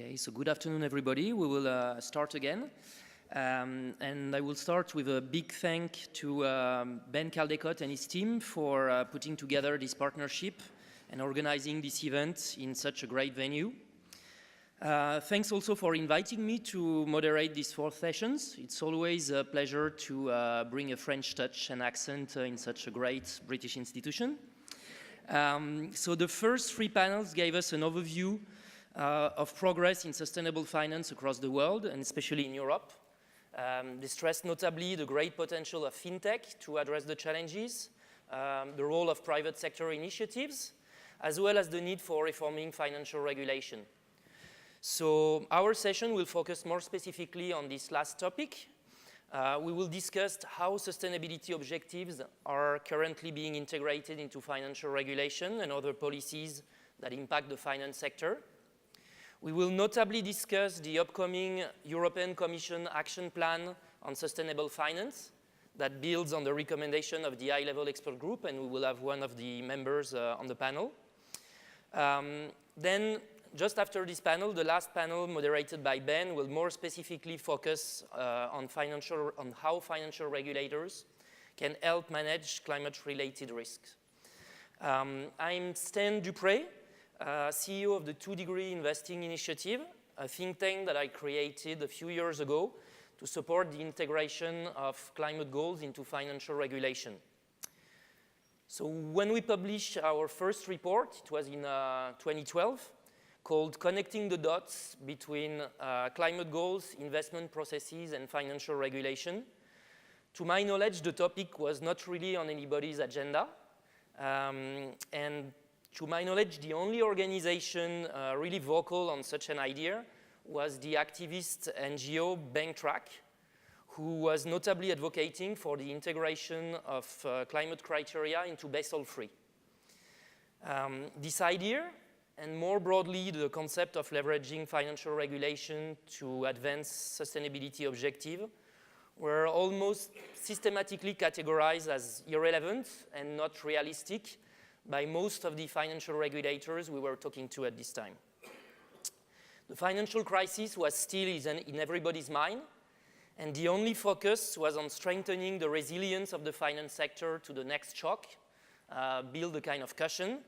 Okay, so good afternoon, everybody. We will start again. And I will start with a big thank to Ben Caldecott and his team for putting together this partnership and organizing this event in such a great venue. Thanks also for inviting me to moderate these 4 sessions. It's always a pleasure to bring a French touch and accent in such a great British institution. So the first 3 panels gave us an overview of progress in sustainable finance across the world, and especially in Europe. They stressed notably the great potential of fintech to address the challenges, the role of private sector initiatives, as well as the need for reforming financial regulation. So our session will focus more specifically on this last topic. We will discuss how sustainability objectives are currently being integrated into financial regulation and other policies that impact the finance sector. We will notably discuss the upcoming European Commission Action Plan on Sustainable Finance that builds on the recommendation of the high-level expert group, and we will have one of the members on the panel. Then, just after this panel, the last panel moderated by Ben will more specifically focus on how financial regulators can help manage climate-related risks. I'm Stan Dupré, CEO of the 2 Degree Investing Initiative, a think tank that I created a few years ago to support the integration of climate goals into financial regulation. So when we published our first report, it was in 2012, called Connecting the Dots Between Climate Goals, Investment Processes, and Financial Regulation. To my knowledge, the topic was not really on anybody's agenda. And to my knowledge, the only organization really vocal on such an idea was the activist NGO BankTrack, who was notably advocating for the integration of climate criteria into Basel III. This idea, and more broadly the concept of leveraging financial regulation to advance sustainability objectives, were almost systematically categorized as irrelevant and not realistic by most of the financial regulators we were talking to at this time. The financial crisis was still in everybody's mind, and the only focus was on strengthening the resilience of the finance sector to the next shock, build a kind of cushion,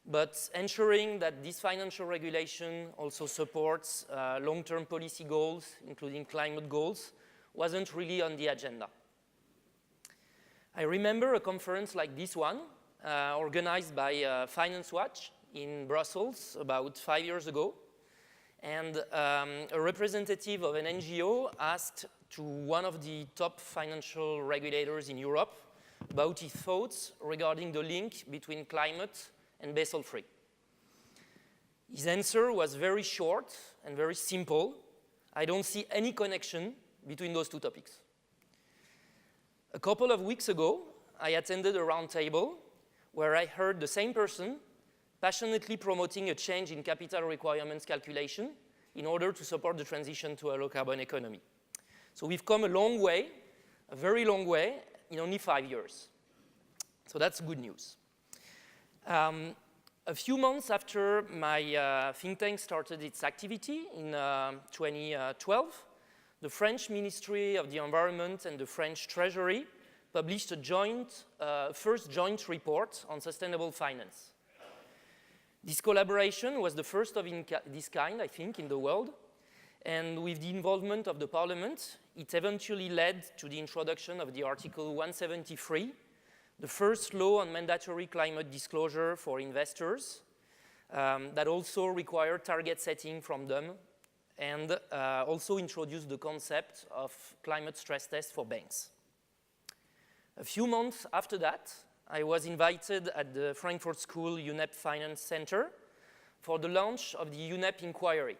but ensuring that this financial regulation also supports long-term policy goals, including climate goals, wasn't really on the agenda. I remember a conference like this one, organized by Finance Watch in Brussels about 5 years ago. And a representative of an NGO asked to one of the top financial regulators in Europe about his thoughts regarding the link between climate and Basel III. His answer was very short and very simple. I don't see any connection between those 2 topics. A couple of weeks ago, I attended a roundtable where I heard the same person passionately promoting a change in capital requirements calculation in order to support the transition to a low-carbon economy. So we've come a long way, a very long way, in only 5 years. So that's good news. A few months after my think tank started its activity in 2012, the French Ministry of the Environment and the French Treasury published a first joint report on sustainable finance. This collaboration was the first of this kind, I think, in the world. And with the involvement of the Parliament, it eventually led to the introduction of the Article 173, the first law on mandatory climate disclosure for investors, that also required target setting from them, and also introduced the concept of climate stress test for banks. A few months after that, I was invited at the Frankfurt School UNEP Finance Center for the launch of the UNEP Inquiry,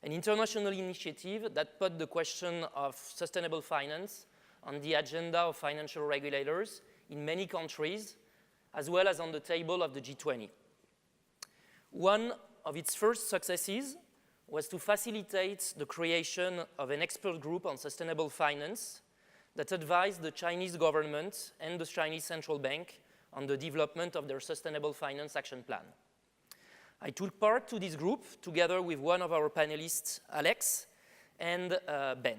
an international initiative that put the question of sustainable finance on the agenda of financial regulators in many countries, as well as on the table of the G20. One of its first successes was to facilitate the creation of an expert group on sustainable finance that advised the Chinese government and the Chinese central bank on the development of their Sustainable Finance Action Plan. I took part to this group together with one of our panelists, Alex, and Ben.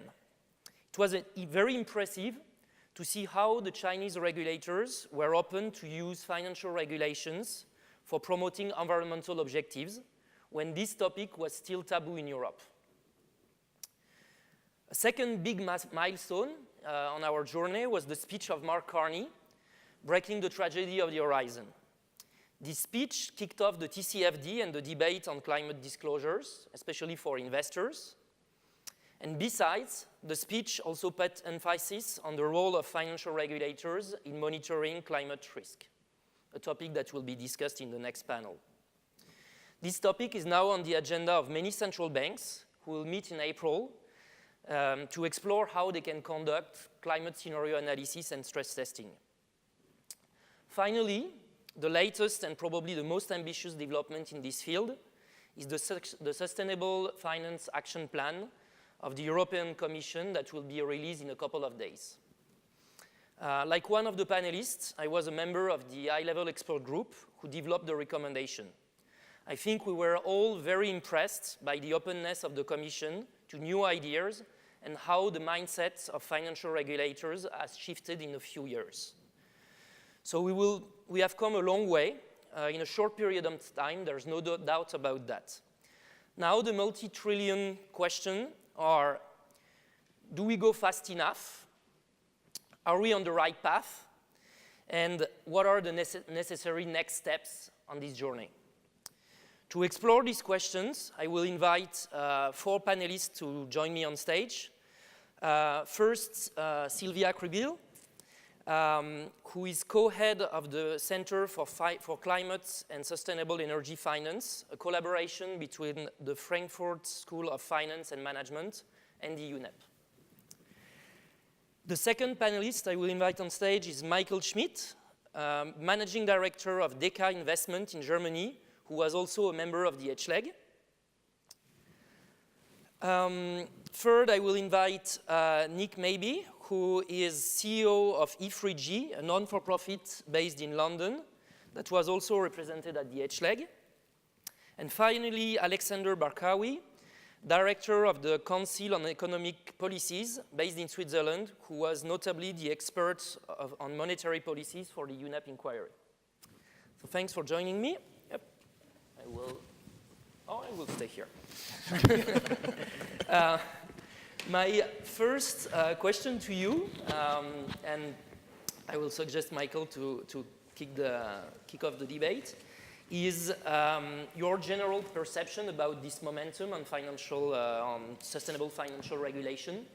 It was very impressive to see how the Chinese regulators were open to use financial regulations for promoting environmental objectives when this topic was still taboo in Europe. A second big milestone on our journey was the speech of Mark Carney, Breaking the Tragedy of the Horizon. This speech kicked off the TCFD and the debate on climate disclosures, especially for investors. And besides, the speech also put emphasis on the role of financial regulators in monitoring climate risk, a topic that will be discussed in the next panel. This topic is now on the agenda of many central banks who will meet in April to explore how they can conduct climate scenario analysis and stress testing. Finally, the latest and probably the most ambitious development in this field is the Sustainable Finance Action Plan of the European Commission that will be released in a couple of days. Like one of the panelists, I was a member of the high-level expert group who developed the recommendation. I think we were all very impressed by the openness of the Commission to new ideas and how the mindset of financial regulators has shifted in a few years. So we have come a long way in a short period of time. There's no doubt about that. Now the multi-trillion question are, do we go fast enough? Are we on the right path? And what are the necessary next steps on this journey? To explore these questions, I will invite 4 panelists to join me on stage. First, Sylvia Kribil, who is co-head of the Center for Climate and Sustainable Energy Finance, a collaboration between the Frankfurt School of Finance and Management and the UNEP. The second panelist I will invite on stage is Michael Schmidt, Managing Director of Deka Investment in Germany, who was also a member of the HLEG. Third, I will invite Nick Maybe, who is CEO of E3G, a non-for-profit based in London that was also represented at the HLEG. And finally, Alexander Barkawi, Director of the Council on Economic Policies based in Switzerland, who was notably the expert on monetary policies for the UNEP inquiry. So thanks for joining me. Yep, I will stay here. My first question to you, and I will suggest Michael to kick off the debate, is your general perception about this momentum on sustainable financial regulation.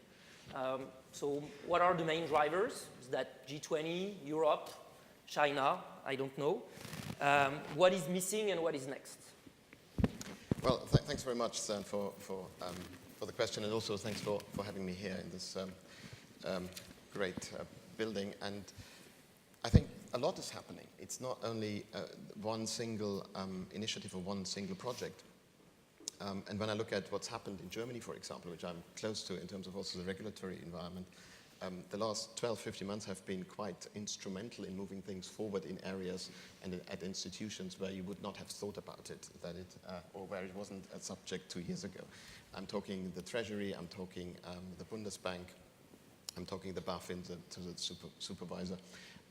So what are the main drivers? Is that G20, Europe, China? I don't know. What is missing and what is next? Well, thanks very much, Stan, for the question, and also thanks for having me here in this great building. And I think a lot is happening. It's not only one single initiative or one single project. And when I look at what's happened in Germany, for example, which I'm close to in terms of also the regulatory environment, the last 12, 15 months have been quite instrumental in moving things forward in areas and at institutions where you would not have thought about it, or where it wasn't a subject 2 years ago. I'm talking the Treasury, I'm talking the Bundesbank, I'm talking the BaFin, to the supervisor.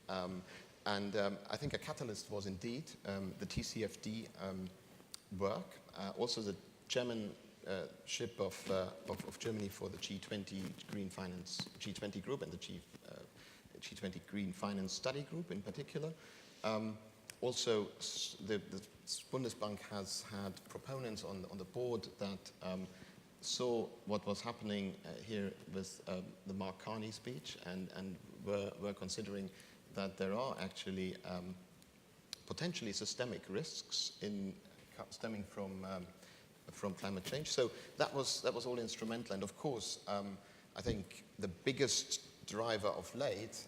I think a catalyst was indeed the TCFD work, also the chairmanship of Germany for the G20 Green Finance G20 group and the G20 Green Finance Study Group in particular. Also, the Bundesbank has had proponents on the board that saw what was happening here with the Mark Carney speech and were considering that there are actually potentially systemic risks stemming from climate change. So that was all instrumental. And of course, I think the biggest driver of late,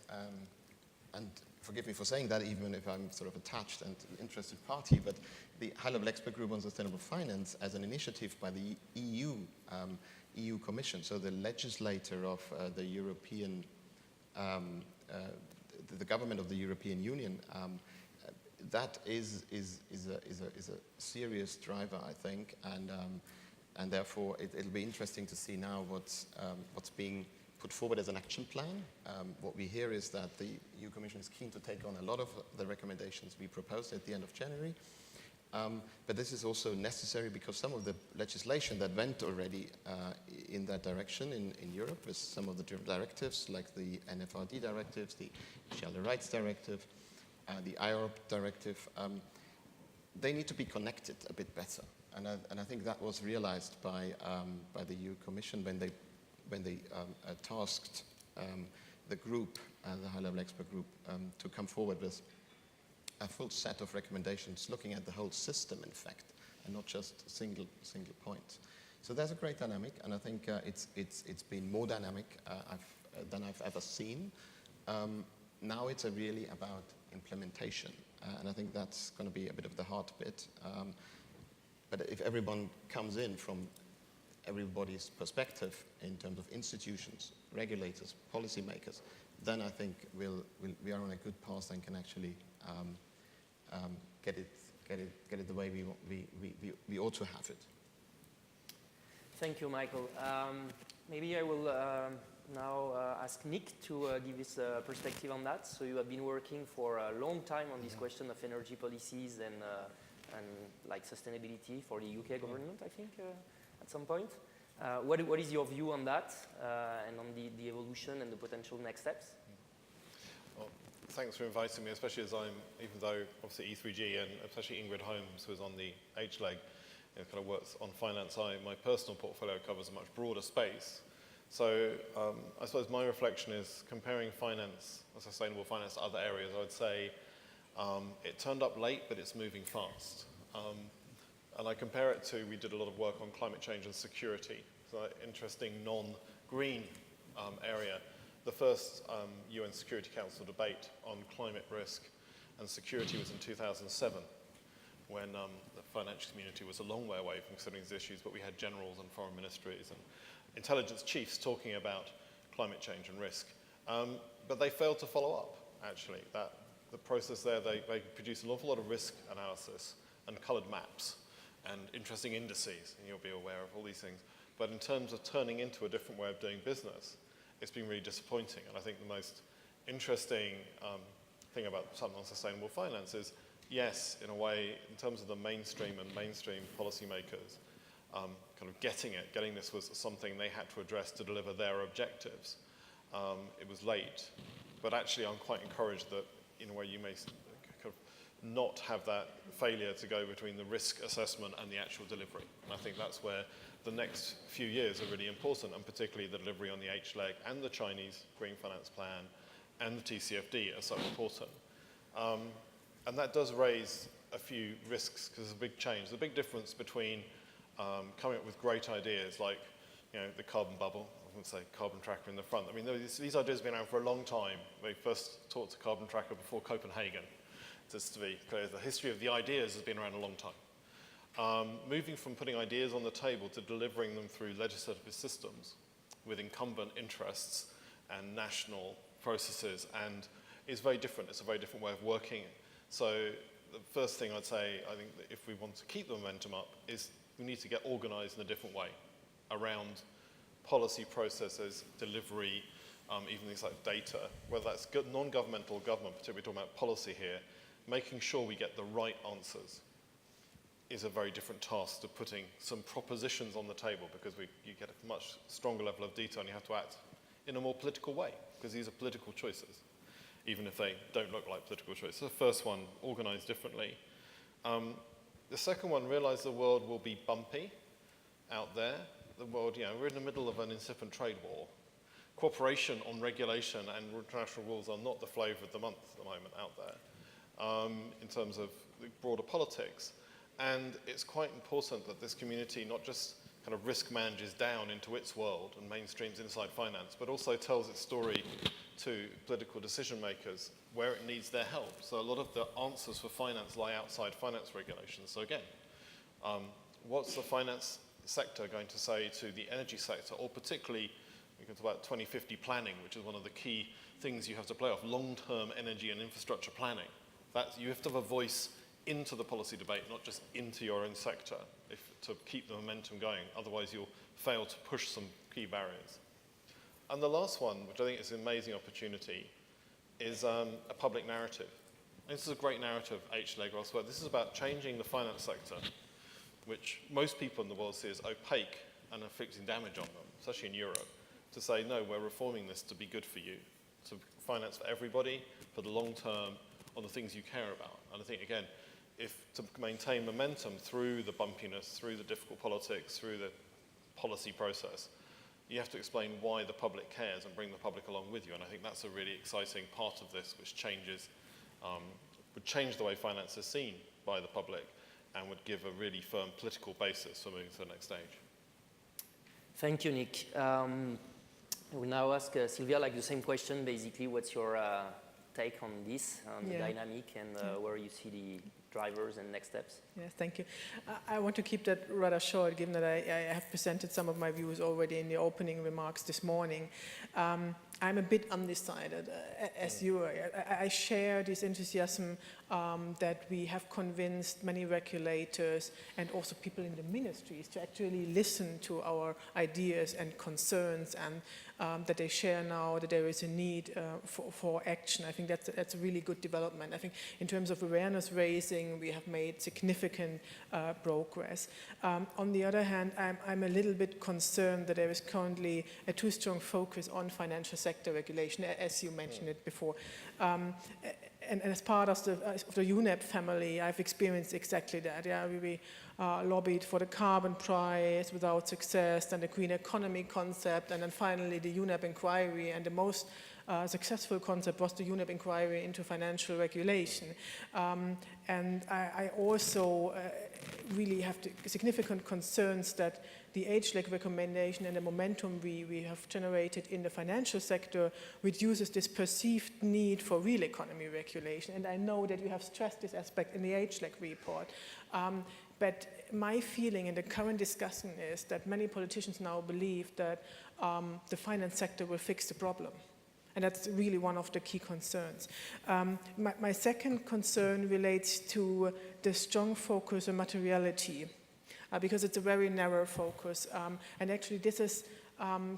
and forgive me for saying that even if I'm sort of attached and interested party, but the high-level expert group on sustainable finance as an initiative by the EU Commission, so the legislator of the European, the government of the European Union, that is a serious driver, I think, and therefore it'll be interesting to see now what's being put forward as an action plan. What we hear is that the EU Commission is keen to take on a lot of the recommendations we proposed at the end of January. But this is also necessary because some of the legislation that went already in that direction in Europe, with some of the directives like the NFRD directives, the Shareholder Rights Directive, the IORP directive, they need to be connected a bit better. And I think that was realized by the EU Commission when they tasked the group, the high-level expert group, to come forward with a full set of recommendations looking at the whole system, in fact, and not just single points. So there's a great dynamic, and I think it's been more dynamic than I've ever seen. Now it's really about implementation, and I think that's going to be a bit of the hard bit. But if everyone comes in from everybody's perspective in terms of institutions, regulators, policymakers, then I think we are on a good path and can actually get it the way we ought to have it. Thank you, Michael. Maybe I will now ask Nick to give his perspective on that. So you have been working for a long time on this question of energy policies and like sustainability for the UK government, I think, at some point. What is your view on that and on the evolution and the potential next steps? Well, thanks for inviting me, especially as even though obviously E3G and especially Ingrid Holmes, who is on the H-leg, kind of works on finance, my personal portfolio covers a much broader space. So I suppose my reflection is comparing finance, sustainable finance to other areas, I would say it turned up late, but it's moving fast. And I compare it to, we did a lot of work on climate change and security, so an interesting non-green area. The first UN Security Council debate on climate risk and security was in 2007, when the financial community was a long way away from considering these issues, but we had generals and foreign ministries and intelligence chiefs talking about climate change and risk. But they failed to follow up, actually. The process there, they produced an awful lot of risk analysis and colored maps and interesting indices, and you'll be aware of all these things. But in terms of turning into a different way of doing business, it's been really disappointing. And I think the most interesting thing about some non-sustainable finance is, yes, in a way, in terms of the mainstream policymakers, kind of getting this was something they had to address to deliver their objectives. It was late, but actually I'm quite encouraged that in a way you may kind of not have that failure to go between the risk assessment and the actual delivery. And I think that's where the next few years are really important, and particularly the delivery on the H-leg and the Chinese Green Finance Plan and the TCFD are so important. And that does raise a few risks because there's a big change. There's a big difference between coming up with great ideas like, the carbon bubble. I wouldn't say carbon tracker in the front. I mean, these ideas have been around for a long time. They first talked to carbon tracker before Copenhagen. Just to be clear, the history of the ideas has been around a long time. Moving from putting ideas on the table to delivering them through legislative systems with incumbent interests and national processes is very different. It's a very different way of working. So the first thing I'd say, I think that if we want to keep the momentum up, is we need to get organized in a different way around policy processes, delivery, even things like data, whether that's non-governmental or government, particularly talking about policy here, making sure we get the right answers is a very different task to putting some propositions on the table, because you get a much stronger level of detail and you have to act in a more political way, because these are political choices, even if they don't look like political choices. The first one, organize differently. The second one, realize the world will be bumpy out there. The world, we're in the middle of an incipient trade war. Cooperation on regulation and international rules are not the flavor of the month at the moment out there in terms of the broader politics. And it's quite important that this community not just kind of risk manages down into its world and mainstreams inside finance, but also tells its story to political decision makers where it needs their help. So a lot of the answers for finance lie outside finance regulations. So again, what's the finance sector going to say to the energy sector, or particularly, we can talk about 2050 planning, which is one of the key things you have to play off, long-term energy and infrastructure planning. You have to have a voice into the policy debate, not just into your own sector, to keep the momentum going. Otherwise, you'll fail to push some key barriers. And the last one, which I think is an amazing opportunity, is a public narrative. And this is a great narrative, H-Leg or elsewhere. This is about changing the finance sector, which most people in the world see as opaque and inflicting damage on them, especially in Europe, to say, no, we're reforming this to be good for you, to finance for everybody, for the long term, on the things you care about. And I think, again, to maintain momentum through the bumpiness, through the difficult politics, through the policy process, you have to explain why the public cares and bring the public along with you. And I think that's a really exciting part of this, which would change the way finance is seen by the public and would give a really firm political basis for moving to the next stage. Thank you, Nick. I will now ask Sylvia, like the same question, basically, what's your take on this, on the dynamic, and where you see the drivers and next steps? Yes, thank you. I want to keep that rather short, given that I have presented some of my views already in the opening remarks this morning. I'm a bit undecided, as you are. I share this enthusiasm that we have convinced many regulators and also people in the ministries to actually listen to our ideas and concerns, and that they share now that there is a need for action. I think that's a really good development. I think in terms of awareness raising, we have made significant progress. On the other hand, I'm a little bit concerned that there is currently a too strong focus on financial sector regulation, as you mentioned it before. And as part of the UNEP family, I've experienced exactly that. Yeah, we lobbied for the carbon price without success, then the green economy concept, and then finally the UNEP inquiry. And the most successful concept was the UNEP inquiry into financial regulation. And I also really have significant concerns that the H-Leg recommendation and the momentum we have generated in the financial sector reduces this perceived need for real economy regulation. And I know that you have stressed this aspect in the H-Leg report. But my feeling in the current discussion is that many politicians now believe that the finance sector will fix the problem. And that's really one of the key concerns. My second concern relates to the strong focus on materiality, because it's a very narrow focus. And actually this is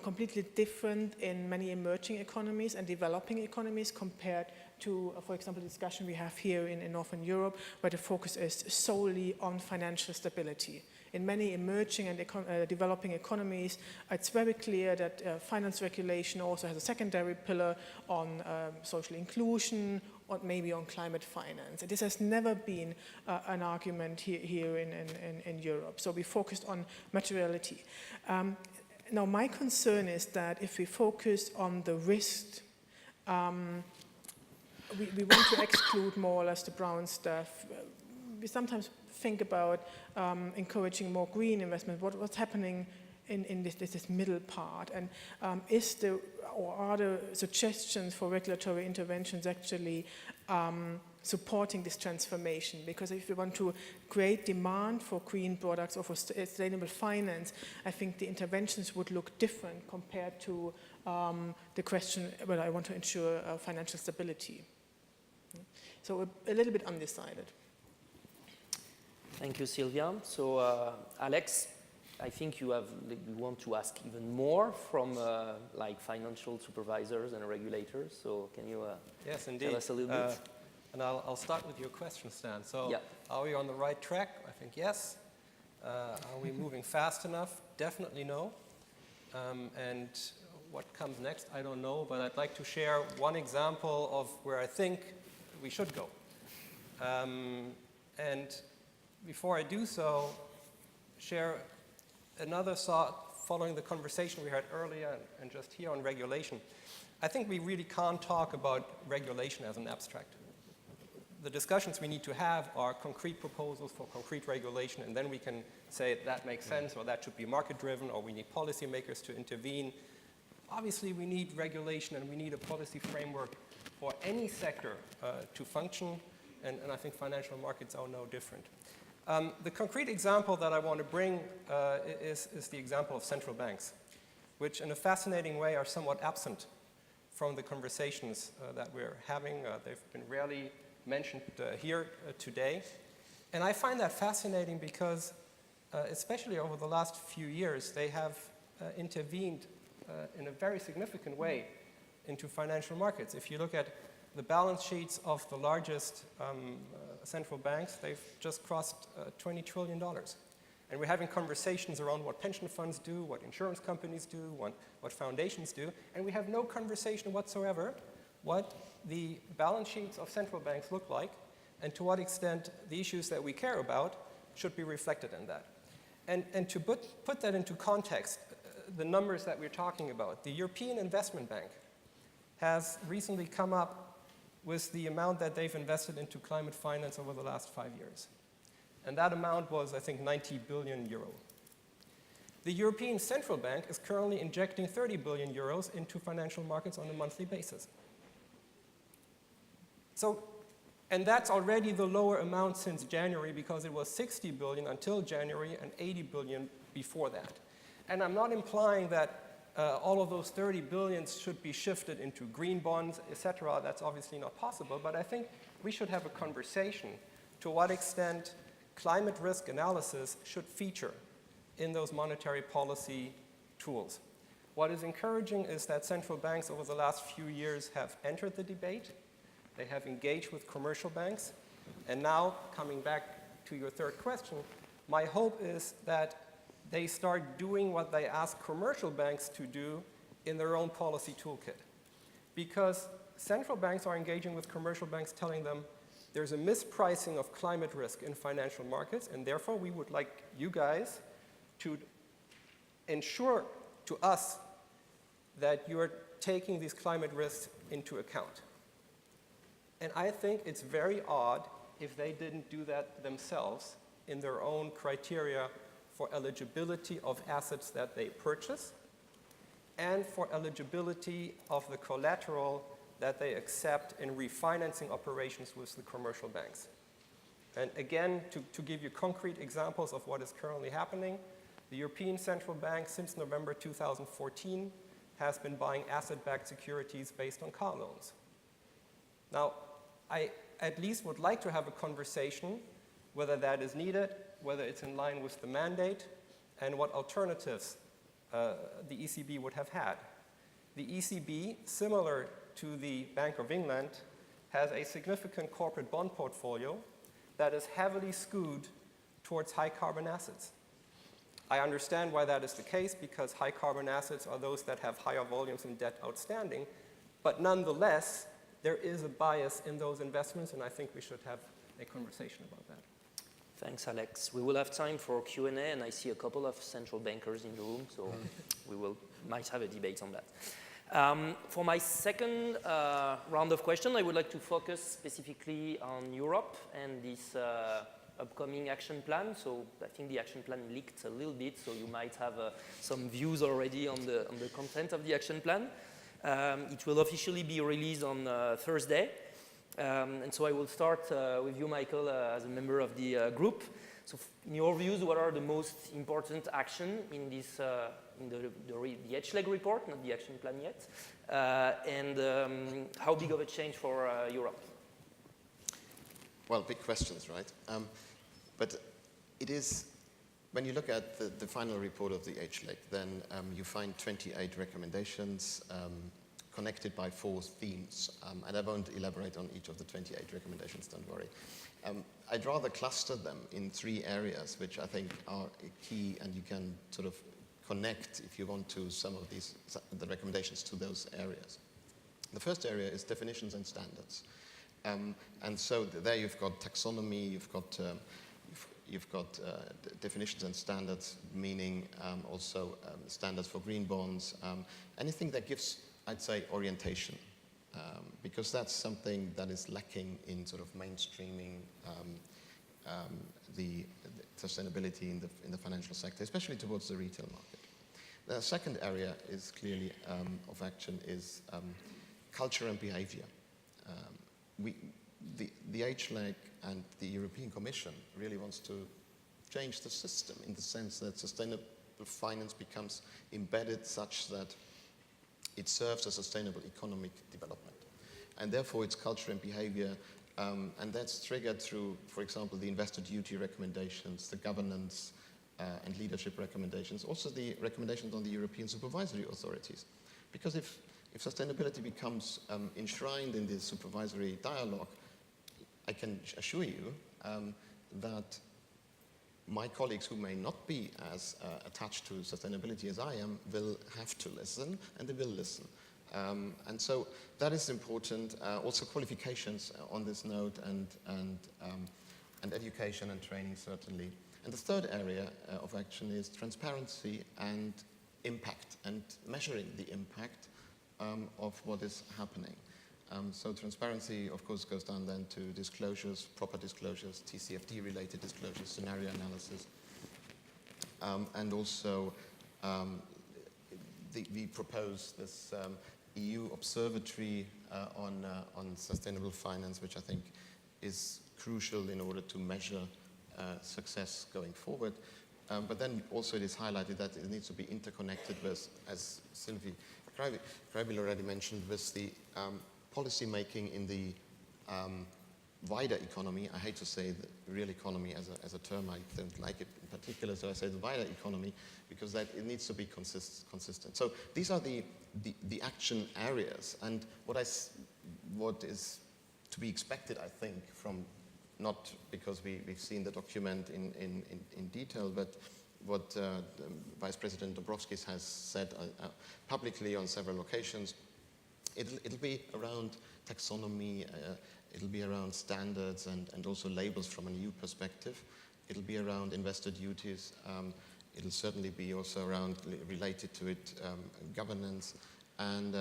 completely different in many emerging economies and developing economies compared to, for example, the discussion we have here in Northern Europe, where the focus is solely on financial stability. In many emerging and developing economies, it's very clear that finance regulation also has a secondary pillar on social inclusion, or maybe on climate finance. And this has never been an argument here in Europe. So we focused on materiality. Now, my concern is that if we focus on the risk, we want to exclude more or less the brown stuff. We sometimes think about encouraging more green investment. What's happening in this middle part? And are the suggestions for regulatory interventions actually supporting this transformation? Because if we want to create demand for green products or for sustainable finance, I think the interventions would look different compared to the question, well, I want to ensure financial stability. So a little bit undecided. Thank you, Sylvia. So, Alex, I think you want to ask even more from like financial supervisors and regulators. So, can you yes, indeed. tell us a little bit? And I'll start with your question, Stan. So, yeah. Are we on the right track? I think yes. Are we moving fast enough? Definitely no. And what comes next, I don't know. But I'd like to share one example of where I think we should go. And before I do so, share another thought following the conversation we had earlier and just here on regulation. I think we really can't talk about regulation as an abstract. The discussions we need to have are concrete proposals for concrete regulation, and then we can say that makes sense, or that should be market-driven, or we need policymakers to intervene. Obviously, we need regulation and we need a policy framework for any sector to function, and I think financial markets are no different. The concrete example that I want to bring is the example of central banks, which in a fascinating way are somewhat absent from the conversations that we're having. They've been rarely mentioned here today. And I find that fascinating because, especially over the last few years, they have intervened in a very significant way into financial markets. If you look at the balance sheets of the largest central banks, they've just crossed $20 trillion. And we're having conversations around what pension funds do, what insurance companies do, what foundations do, and we have no conversation whatsoever what the balance sheets of central banks look like and to what extent the issues that we care about should be reflected in that. And to put that into context, the numbers that we're talking about, the European Investment Bank has recently come up with the amount that they've invested into climate finance over the last 5 years. And that amount was, I think, 90 billion euro. The European Central Bank is currently injecting 30 billion euros into financial markets on a monthly basis. So, and that's already the lower amount since January because it was 60 billion until January and 80 billion before that. And I'm not implying that all of those 30 billions should be shifted into green bonds, etc. That's obviously not possible, but I think we should have a conversation to what extent climate risk analysis should feature in those monetary policy tools. What is encouraging is that central banks over the last few years have entered the debate. They have engaged with commercial banks. And now, coming back to your third question, my hope is that they start doing what they ask commercial banks to do in their own policy toolkit. Because central banks are engaging with commercial banks telling them there's a mispricing of climate risk in financial markets, and therefore we would like you guys to ensure to us that you're taking these climate risks into account. And I think it's very odd if they didn't do that themselves in their own criteria for eligibility of assets that they purchase and for eligibility of the collateral that they accept in refinancing operations with the commercial banks. And again, to give you concrete examples of what is currently happening, the European Central Bank since November 2014 has been buying asset-backed securities based on car loans. Now, I at least would like to have a conversation whether that is needed, whether it's in line with the mandate, and what alternatives the ECB would have had. The ECB, similar to the Bank of England, has a significant corporate bond portfolio that is heavily skewed towards high carbon assets. I understand why that is the case, because high carbon assets are those that have higher volumes in debt outstanding, but nonetheless, there is a bias in those investments, and I think we should have a conversation about that. Thanks, Alex. We will have time for Q&A, and I see a couple of central bankers in the room, so we might have a debate on that. For my second round of questions, I would like to focus specifically on Europe and this upcoming action plan. So I think the action plan leaked a little bit, so you might have some views already on the content of the action plan. It will officially be released on Thursday. And so I will start with you, Michael, as a member of the group. So in your views, what are the most important actions in this, in the H-leg report, not the action plan yet, and how big of a change for Europe? Well, big questions, right? But it is, when you look at the final report of the H-leg, then you find 28 recommendations connected by 4 themes. And I won't elaborate on each of the 28 recommendations, don't worry. I'd rather cluster them in 3 areas, which I think are key, and you can sort of connect, if you want to, some of the recommendations to those areas. The first area is definitions and standards. And so there you've got taxonomy, you've got definitions and standards, meaning also standards for green bonds, anything that gives, I'd say, orientation, because that's something that is lacking in sort of mainstreaming the sustainability in the financial sector, especially towards the retail market. The second area is clearly of action is culture and behavior. The H-leg and the European Commission really wants to change the system in the sense that sustainable finance becomes embedded such that it serves a sustainable economic development. And therefore its culture and behavior And that's triggered through, for example, the investor duty recommendations, the governance and leadership recommendations, also the recommendations on the European supervisory authorities. Because if sustainability becomes enshrined in the supervisory dialogue, I can assure you that my colleagues who may not be as attached to sustainability as I am will have to listen, and they will listen. And so that is important. Also qualifications on this note, and education and training certainly. And the third area of action is transparency and impact, and measuring the impact of what is happening. So transparency, of course, goes down then to disclosures, proper disclosures, TCFD-related disclosures, scenario analysis, and also we propose this EU observatory on sustainable finance, which I think is crucial in order to measure success going forward. But then also it is highlighted that it needs to be interconnected with, as Sylvie Greibil already mentioned, with the policy making in the wider economy. I hate to say the real economy as a term, I don't like it in particular, so I say the wider economy, because that it needs to be consistent. So these are the action areas, and what is to be expected, I think, from, not because we've seen the document in detail, but what Vice President Dombrovskis has said publicly on several occasions. It'll be around taxonomy, it'll be around standards and also labels from an EU perspective. It'll be around investor duties. It'll certainly be also around, related to it, governance, and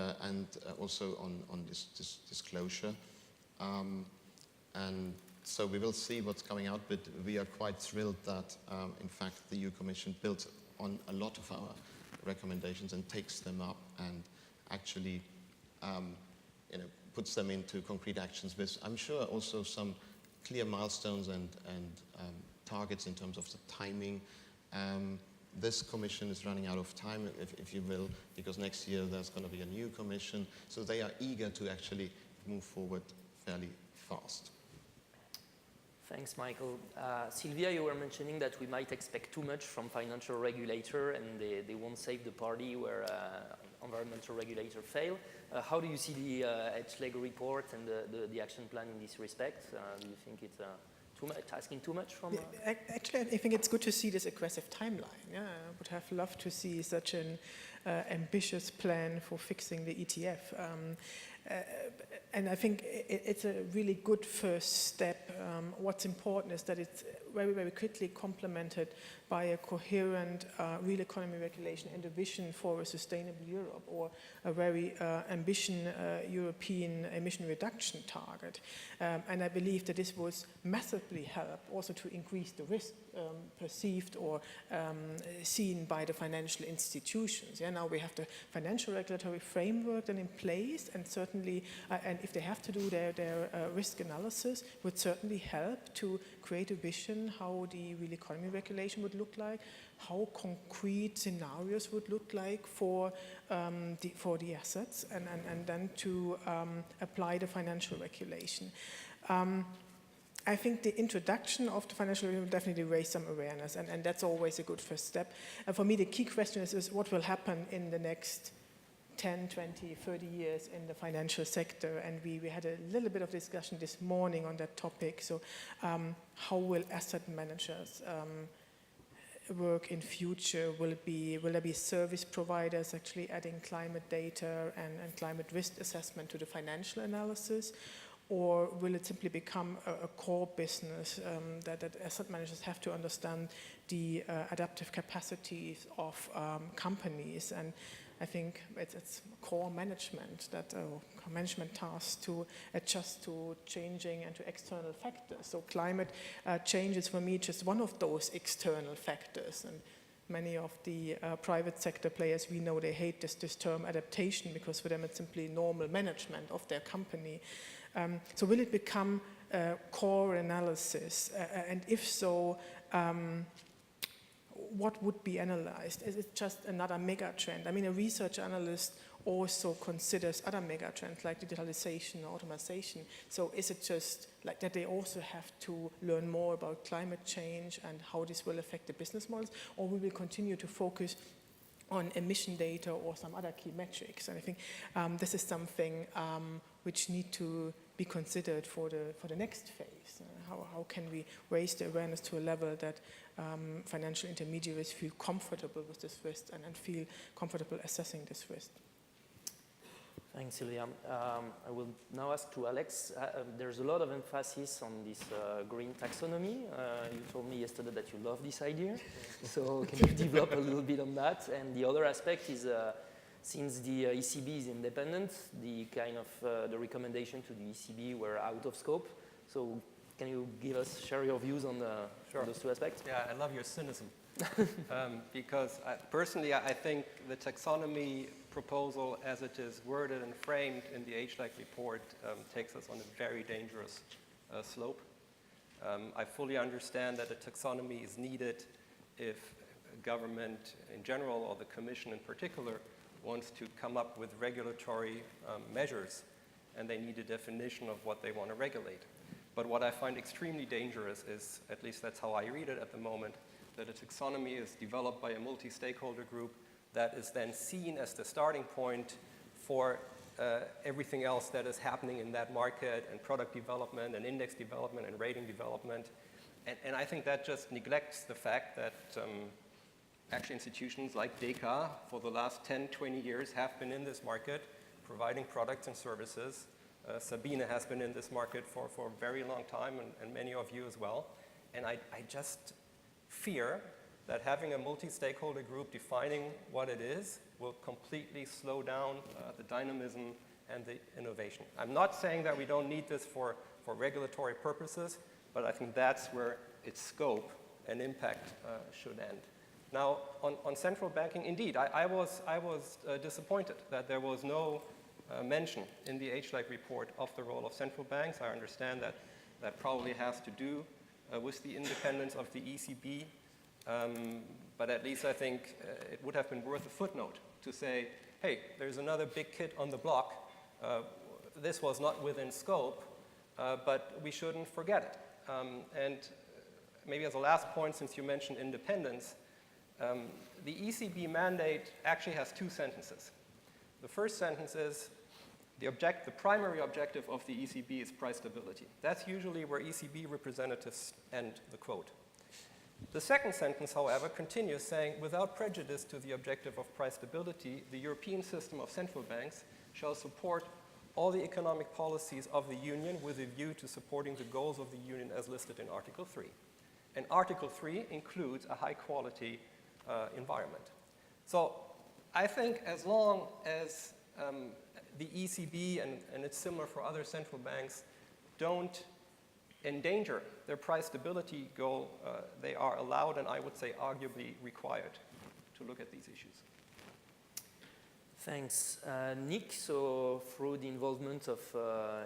also on this disclosure. And so we will see what's coming out, but we are quite thrilled that, in fact, the EU Commission builds on a lot of our recommendations and takes them up and actually puts them into concrete actions with, I'm sure, also some clear milestones and targets in terms of the timing. This commission is running out of time, if you will, because next year there's going to be a new commission. So they are eager to actually move forward fairly fast. Thanks, Michael. Sylvia, you were mentioning that we might expect too much from financial regulator, and they won't save the party where environmental regulator fail. How do you see the H-Leg report and the action plan in this respect? Do you think it's too much, asking too much from? Actually, I think it's good to see this aggressive timeline. Yeah, I would have loved to see such an ambitious plan for fixing the ETF. And I think it's a really good first step. What's important is that it's very, very quickly complemented by a coherent real economy regulation and a vision for a sustainable Europe, or a very ambitious European emission reduction target. And I believe that this would massively help also to increase the risk perceived or seen by the financial institutions. Yeah, now we have the financial regulatory framework then in place, and certainly, and if they have to do their risk analysis, would certainly help to create a vision how the real economy regulation would look like, how concrete scenarios would look like for the assets, and then to apply the financial regulation. I think the introduction of the financial regulation definitely raised some awareness, and that's always a good first step. And for me, the key question is what will happen in the next 10, 20, 30 years in the financial sector, and we had a little bit of discussion this morning on that topic. So how will asset managers work in future? Will there be service providers actually adding climate data and climate risk assessment to the financial analysis? Or will it simply become a core business that asset managers have to understand the adaptive capacities of companies? And I think it's core management, management tasks to adjust to changing and to external factors. So climate change is for me just one of those external factors. And many of the private sector players, we know they hate this term adaptation, because for them it's simply normal management of their company. So will it become core analysis? And if so, what would be analyzed? Is it just another mega trend? I mean, a research analyst also considers other mega trends like digitalization or automation. So is it just like that they also have to learn more about climate change and how this will affect the business models, or we will continue to focus on emission data or some other key metrics? And I think this is something which need to be considered for the next phase. How can we raise the awareness to a level that financial intermediaries feel comfortable with this risk and feel comfortable assessing this risk? Thanks, Silvia. I will now ask to Alex. There's a lot of emphasis on this green taxonomy. You told me yesterday that you love this idea. So can you develop a little bit on that? And the other aspect is, since the ECB is independent, the kind of the recommendation to the ECB were out of scope. So can you share your views on Sure. those two aspects? Yeah, I love your cynicism. Because personally, I think the taxonomy proposal as it is worded and framed in the HLAC report takes us on a very dangerous slope. I fully understand that a taxonomy is needed if government in general or the Commission in particular wants to come up with regulatory measures, and they need a definition of what they want to regulate. But what I find extremely dangerous is, at least that's how I read it at the moment, that a taxonomy is developed by a multi-stakeholder group that is then seen as the starting point for everything else that is happening in that market, and product development and index development and rating development. And I think that just neglects the fact that actually institutions like DECA for the last 10, 20 years have been in this market providing products and services. Sabine has been in this market for a very long time, and many of you as well. And I just fear that having a multi-stakeholder group defining what it is will completely slow down the dynamism and the innovation. I'm not saying that we don't need this for regulatory purposes, but I think that's where its scope and impact should end. Now, on central banking, indeed, I was disappointed that there was no mention in the HLAC report of the role of central banks. I understand that that probably has to do with the independence of the ECB. But at least I think it would have been worth a footnote to say, hey, there's another big kid on the block. This was not within scope, but we shouldn't forget it. And maybe as a last point, since you mentioned independence, the ECB mandate actually has two sentences. The first sentence is, the primary objective of the ECB is price stability. That's usually where ECB representatives end the quote. The second sentence, however, continues saying, without prejudice to the objective of price stability, the European system of central banks shall support all the economic policies of the Union with a view to supporting the goals of the Union as listed in Article 3. And Article 3 includes a high-quality environment. So I think as long as the ECB, and it's similar for other central banks, don't endanger their price stability goal, they are allowed, and I would say arguably required, to look at these issues. Thanks. Nick, so through the involvement of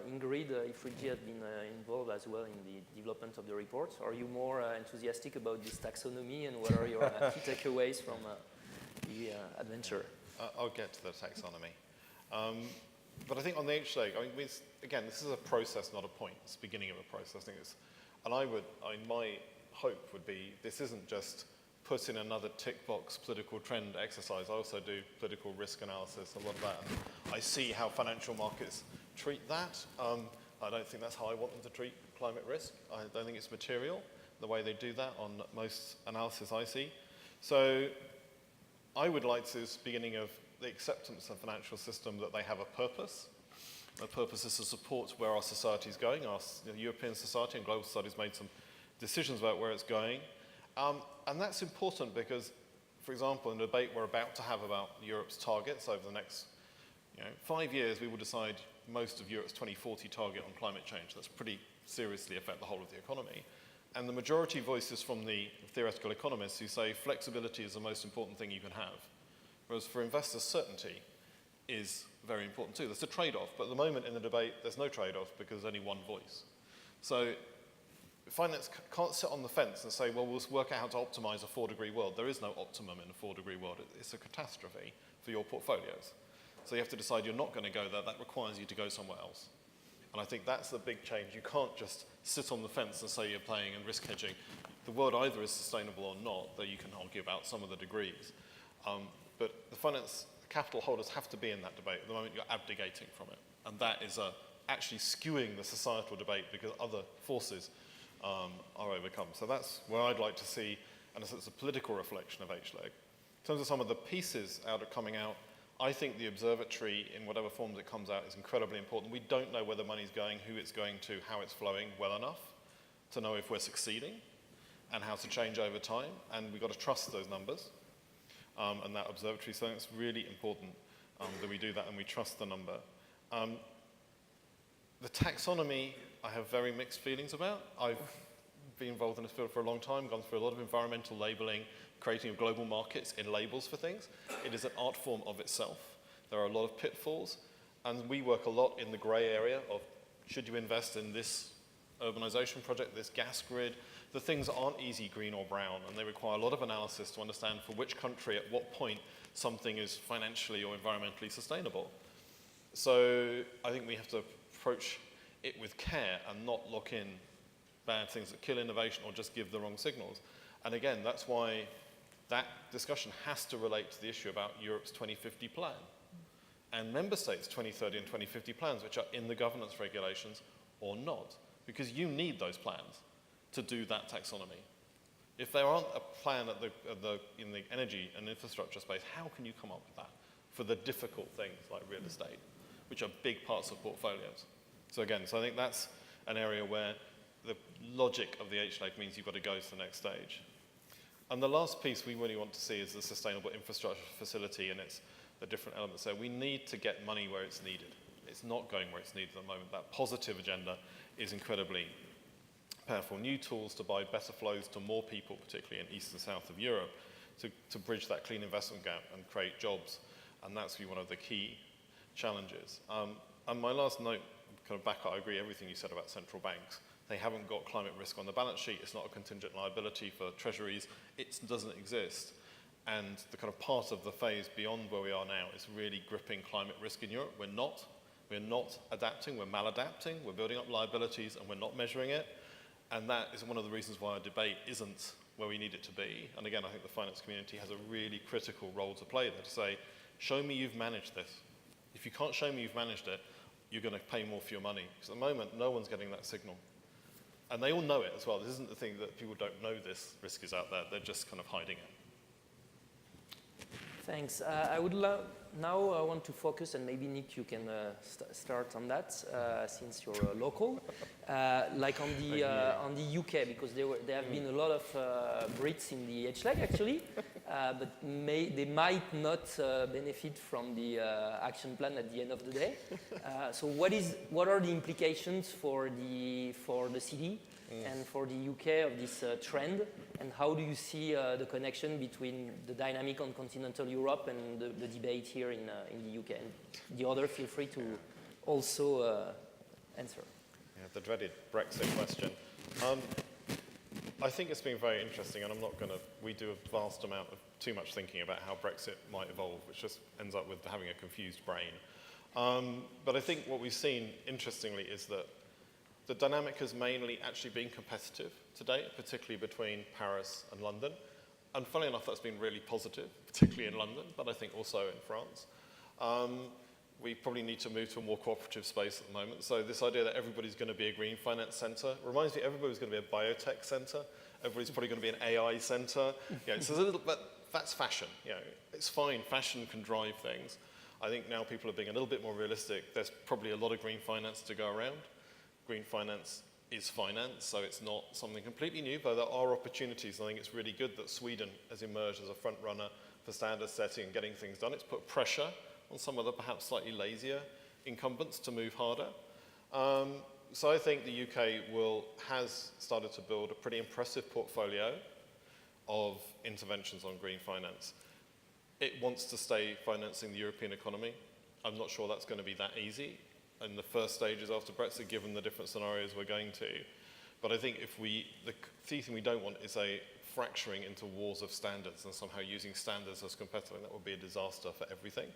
Ingrid, IFRIGI had been involved as well in the development of the report. Are you more enthusiastic about this taxonomy, and what are your key takeaways from the adventure? I'll get to the taxonomy. But I think on the HLAC, again, this is a process, not a point. It's the beginning of a process. My hope would be this isn't just put in another tick box political trend exercise. I also do political risk analysis, a lot of that. And I see how financial markets treat that. I don't think that's how I want them to treat climate risk. I don't think it's material, the way they do that on most analysis I see. So I would like to see this beginning of the acceptance of the financial system that they have a purpose. The purpose is to support where our society is going. Our European society and global society has made some decisions about where it's going. And that's important because, for example, in the debate we're about to have about Europe's targets over the next 5 years, we will decide most of Europe's 2040 target on climate change. That's pretty seriously affect the whole of the economy. And the majority voices from the theoretical economists who say flexibility is the most important thing you can have. Whereas for investors, certainty is very important too. There's a trade-off, but at the moment in the debate, there's no trade-off because there's only one voice. So finance can't sit on the fence and say, well, we'll work out how to optimize a 4-degree world. There is no optimum in a 4-degree world. It's a catastrophe for your portfolios. So you have to decide you're not going to go there. That requires you to go somewhere else. And I think that's the big change. You can't just sit on the fence and say you're playing and risk hedging. The world either is sustainable or not, though you can argue about some of the degrees. But the finance capital holders have to be in that debate. At the moment, you're abdicating from it. And that is actually skewing the societal debate because other forces are overcome. So that's where I'd like to see, and it's a political reflection of HLEG. In terms of some of the pieces coming out, I think the observatory, in whatever forms it comes out, is incredibly important. We don't know where the money's going, who it's going to, how it's flowing well enough to know if we're succeeding and how to change over time. And we've got to trust those numbers and that observatory. So it's really important that we do that and we trust the number. The taxonomy, I have very mixed feelings about. I've been involved in this field for a long time, gone through a lot of environmental labeling, creating of global markets in labels for things. It is an art form of itself. There are a lot of pitfalls, and we work a lot in the grey area of should you invest in this urbanization project, this gas grid. The things aren't easy green or brown, and they require a lot of analysis to understand for which country at what point something is financially or environmentally sustainable. So I think we have to approach it with care and not lock in bad things that kill innovation or just give the wrong signals. And again, that's why that discussion has to relate to the issue about Europe's 2050 plan and member states' 2030 and 2050 plans, which are in the governance regulations or not, because you need those plans to do that taxonomy. If there aren't a plan in the energy and infrastructure space, how can you come up with that for the difficult things like real estate, which are big parts of portfolios? So again, I think that's an area where the logic of the HLEG means you've got to go to the next stage. And the last piece we really want to see is the sustainable infrastructure facility and its the different elements there. We need to get money where it's needed. It's not going where it's needed at the moment. That positive agenda is incredibly powerful. New tools to buy better flows to more people, particularly in East and South of Europe, to bridge that clean investment gap and create jobs. And that's one of the key challenges. And my last note, kind of back up, I agree everything you said about central banks. They haven't got climate risk on the balance sheet. It's not a contingent liability for treasuries. It doesn't exist. And the kind of part of the phase beyond where we are now is really gripping climate risk in Europe. We're not adapting, we're maladapting, we're building up liabilities and we're not measuring it. And that is one of the reasons why our debate isn't where we need it to be. And again, I think the finance community has a really critical role to play there to say, show me you've managed this. If you can't show me you've managed it, you're going to pay more for your money. Because at the moment, no one's getting that signal. And they all know it as well. This isn't the thing that people don't know this risk is out there. They're just kind of hiding it. Thanks. I would now want to focus, and maybe Nick, you can start on that since you're local. Like on the UK, because there have been a lot of Brits in the HLEG actually, but they might not benefit from the action plan at the end of the day. So what are the implications for the city and for the UK of this trend, and how do you see the connection between the dynamic on continental Europe and the debate here in the UK? And the other, feel free to also answer. Yeah, the dreaded Brexit question. I think it's been very interesting, and I'm not going to, we do a vast amount of too much thinking about how Brexit might evolve, which just ends up with having a confused brain. But I think what we've seen, interestingly, is that the dynamic has mainly actually been competitive to date, particularly between Paris and London. And funnily enough, that's been really positive, particularly in London, but I think also in France. We probably need to move to a more cooperative space at the moment. So this idea that everybody's going to be a green finance center reminds me everybody's going to be a biotech center. Everybody's probably going to be an AI center. You know, so a little, but that's fashion. You know, it's fine. Fashion can drive things. I think now people are being a little bit more realistic. There's probably a lot of green finance to go around. Green finance is finance, so it's not something completely new, but there are opportunities. I think it's really good that Sweden has emerged as a front runner for standard setting and getting things done. It's put pressure on some of the perhaps slightly lazier incumbents to move harder. So I think the UK has started to build a pretty impressive portfolio of interventions on green finance. It wants to stay financing the European economy. I'm not sure that's going to be that easy in the first stages after Brexit, given the different scenarios we're going to. But I think the key thing we don't want is a fracturing into wars of standards and somehow using standards as competitive. That would be a disaster for everything.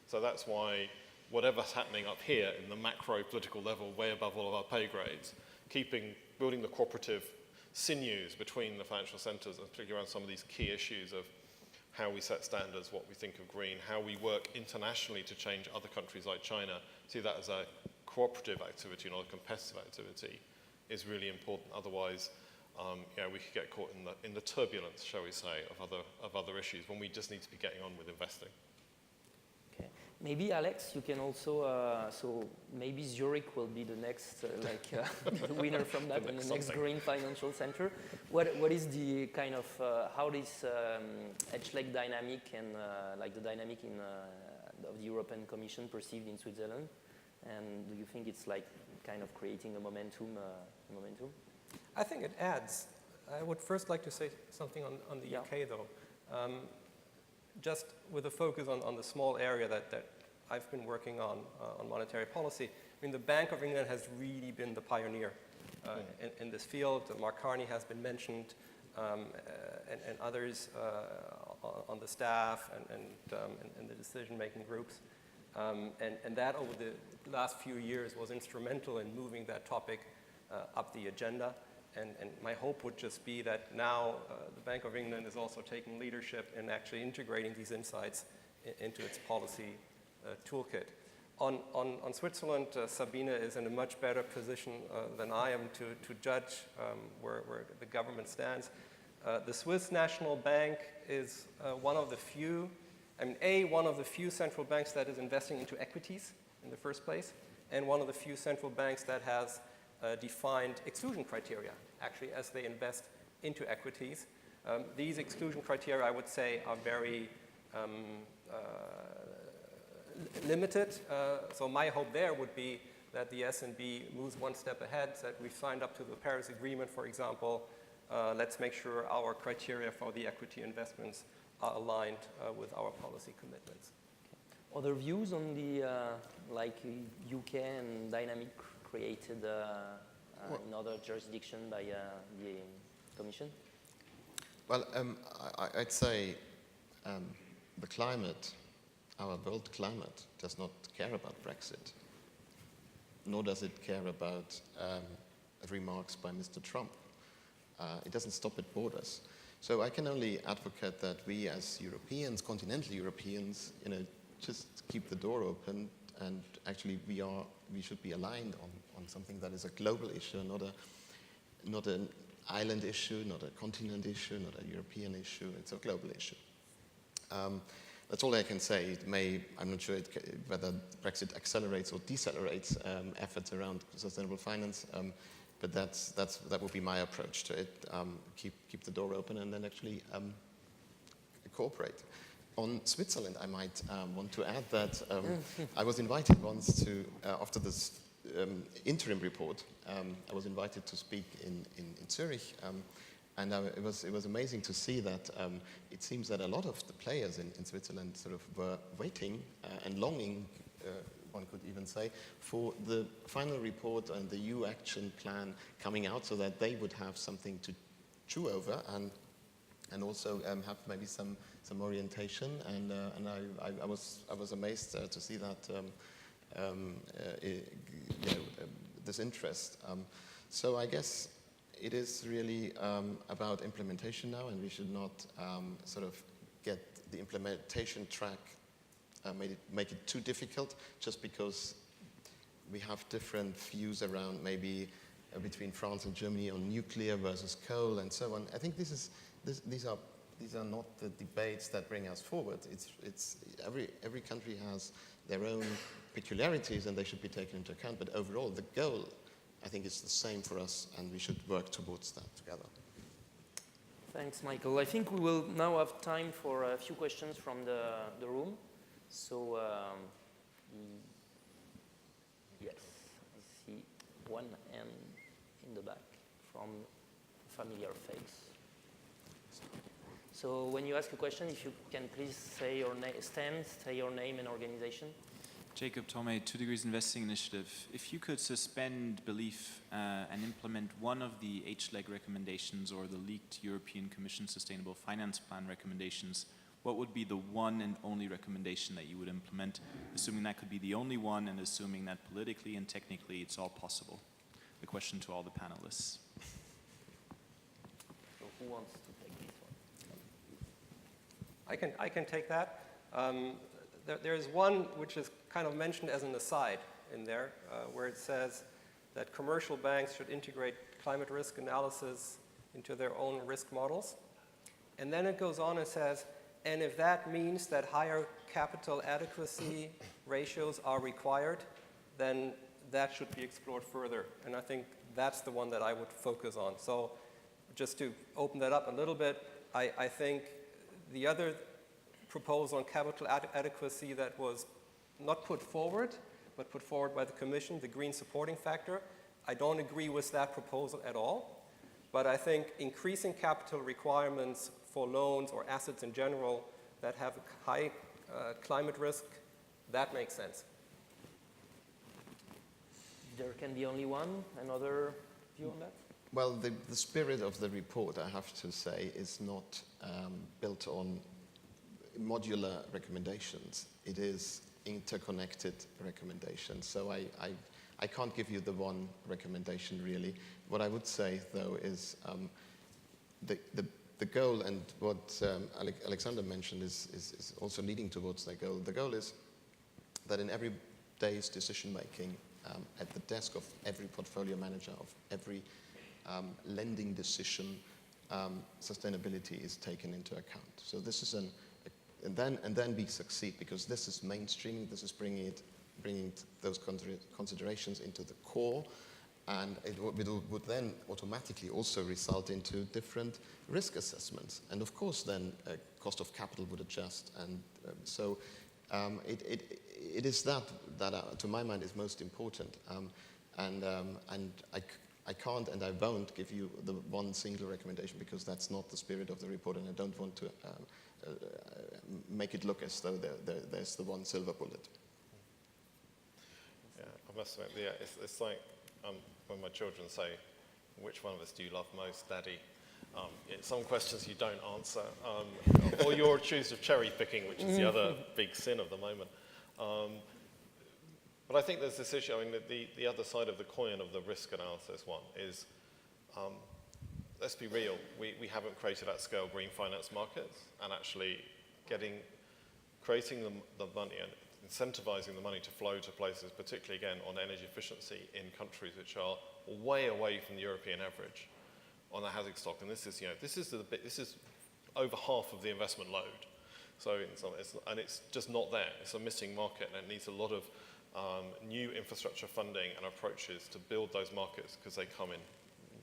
So that's why whatever's happening up here in the macro political level, way above all of our pay grades, building the cooperative sinews between the financial centres, and particularly around some of these key issues of how we set standards, what we think of green, how we work internationally to change other countries like China, see that as a cooperative activity, not a competitive activity, is really important. Otherwise, we could get caught in the turbulence, shall we say, of other issues when we just need to be getting on with investing. Okay. Maybe Alex, you can also, so maybe Zurich will be the next the winner from that and the next green financial center. What is the kind of, how this edge-leg dynamic and the dynamic of the European Commission perceived in Switzerland? And do you think it's kind of creating a momentum? I think it adds. I would first like to say something on the UK though. Just with a focus on the small area that I've been working on monetary policy. I mean, the Bank of England has really been the pioneer in this field. Mark Carney has been mentioned, and others on the staff and the decision-making groups. And that over the last few years was instrumental in moving that topic up the agenda. And my hope would just be that now the Bank of England is also taking leadership in actually integrating these insights into its policy toolkit. On Switzerland, Sabine is in a much better position than I am to judge where the government stands. The Swiss National Bank is one of the few central banks that is investing into equities in the first place, and one of the few central banks that has defined exclusion criteria, actually, as they invest into equities. These exclusion criteria, I would say, are very limited. So my hope there would be that the SNB moves one step ahead, that we've signed up to the Paris Agreement, for example. Let's make sure our criteria for the equity investments are aligned with our policy commitments. Other views on the UK and dynamic created in other jurisdiction by the Commission? Well, I'd say the climate, our world climate, does not care about Brexit, nor does it care about remarks by Mr. Trump. It doesn't stop at borders. So I can only advocate that we as Europeans, continental Europeans, just keep the door open, and actually we should be aligned on something that is a global issue, not an island issue, not a continent issue, not a European issue. It's a global issue. That's all I can say. I'm not sure whether Brexit accelerates or decelerates efforts around sustainable finance, but that would be my approach to it. Keep the door open and then actually cooperate. On Switzerland, I might want to add that I was invited once to, after this interim report, I was invited to speak in Zurich, and it was amazing to see that it seems that a lot of the players in Switzerland sort of were waiting and longing, one could even say, for the final report and the EU action plan coming out so that they would have something to chew over and also have maybe some orientation. And I was amazed to see that this interest. So I guess it is really about implementation now, and we should not sort of get the implementation track make it too difficult just because we have different views around maybe between France and Germany on nuclear versus coal and so on. I think these are not the debates that bring us forward. It's every country has their own peculiarities and they should be taken into account. But overall, the goal, I think, is the same for us, and we should work towards that together. Thanks, Michael. I think we will now have time for a few questions from the room. So, yes, I see one hand in the back from a familiar face. So when you ask a question, if you can please say your name and organization. Jacob Tomei, 2 Degrees Investing Initiative. If you could suspend belief and implement one of the H-leg recommendations or the leaked European Commission Sustainable Finance Plan recommendations, what would be the one and only recommendation that you would implement, assuming that could be the only one and assuming that politically and technically it's all possible? The question to all the panelists. So who wants to take this one? I can take that. There's one which is kind of mentioned as an aside in there, where it says that commercial banks should integrate climate risk analysis into their own risk models. And then it goes on and says, and if that means that higher capital adequacy ratios are required, then that should be explored further. And I think that's the one that I would focus on. So just to open that up a little bit, I think the other proposal on capital adequacy that was not put forward, but put forward by the Commission, the green supporting factor, I don't agree with that proposal at all. But I think increasing capital requirements for loans or assets in general that have a high climate risk, that makes sense. There can be only one. Another view on that? Well, the spirit of the report, I have to say, is not built on modular recommendations. It is interconnected recommendations. So I can't give you the one recommendation, really. What I would say, though, is the goal, and what Alexander mentioned is also leading towards that goal. The goal is that in every day's decision-making, at the desk of every portfolio manager, of every lending decision, sustainability is taken into account. So this is and then we succeed, because this is mainstreaming, this is bringing those considerations into the core, and it would then automatically also result into different risk assessments. And of course then cost of capital would adjust, and so it is that to my mind is most important. And I can't and I won't give you the one single recommendation, because that's not the spirit of the report, and I don't want to make it look as though there's the one silver bullet. Yeah, I must admit, yeah, it's like when my children say, which one of us do you love most, Daddy? Some questions you don't answer, or you're accused of cherry picking, which is the other big sin of the moment. But I think there's this issue. I mean, the other side of the coin of the risk analysis one is, let's be real, we haven't created at scale green finance markets, and actually creating the money and incentivizing the money to flow to places, particularly again on energy efficiency in countries which are way away from the European average on the housing stock. And this is over half of the investment load. So it's just not there. It's a missing market, and it needs a lot of new infrastructure funding and approaches to build those markets, because they come in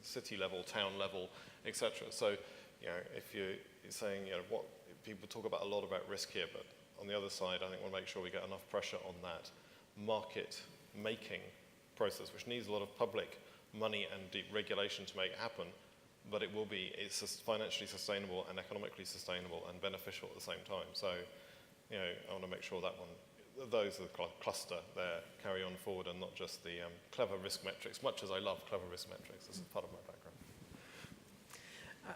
city level, town level, etc. So, if you're saying, what people talk about a lot about risk here, but on the other side, I think we'll make sure we get enough pressure on that market-making process, which needs a lot of public money and deep regulation to make it happen, but it's financially sustainable and economically sustainable and beneficial at the same time. So, I want to make sure those are the cluster there, carry on forward, and not just the clever risk metrics, much as I love clever risk metrics. This is part of my background.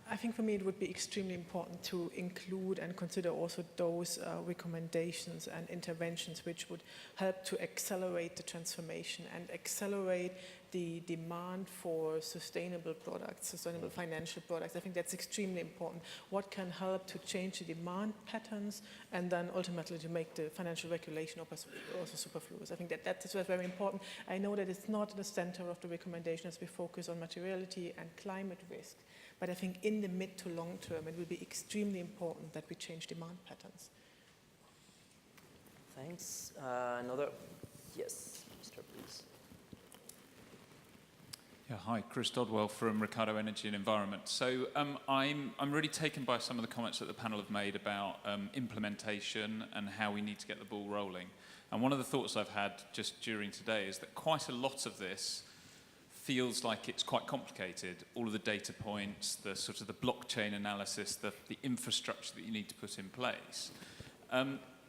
I think for me it would be extremely important to include and consider also those recommendations and interventions which would help to accelerate the transformation and accelerate the demand for sustainable products, sustainable financial products. I think that's extremely important. What can help to change the demand patterns and then ultimately to make the financial regulation also superfluous. I think that is very important. I know that it's not at the center of the recommendation as we focus on materiality and climate risk, but I think in the mid to long term it will be extremely important that we change demand patterns. Thanks. Yes, Mr. Please. Yeah, hi, Chris Dodwell from Ricardo Energy and Environment. So I'm really taken by some of the comments that the panel have made about implementation and how we need to get the ball rolling. And one of the thoughts I've had just during today is that quite a lot of this feels like it's quite complicated. All of the data points, the sort of the blockchain analysis, the infrastructure that you need to put in place.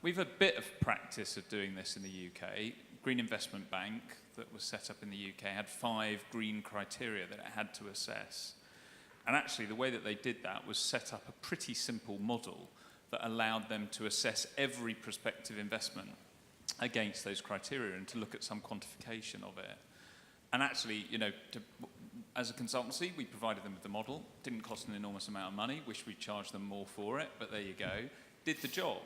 we've a bit of practice of doing this in the UK. Green Investment Bank, that was set up in the UK, had 5 green criteria that it had to assess. And actually, the way that they did that was set up a pretty simple model that allowed them to assess every prospective investment against those criteria and to look at some quantification of it. And actually, you know, as a consultancy, we provided them with the model. Didn't cost an enormous amount of money. Wish we'd charged them more for it, but there you go. Did the job.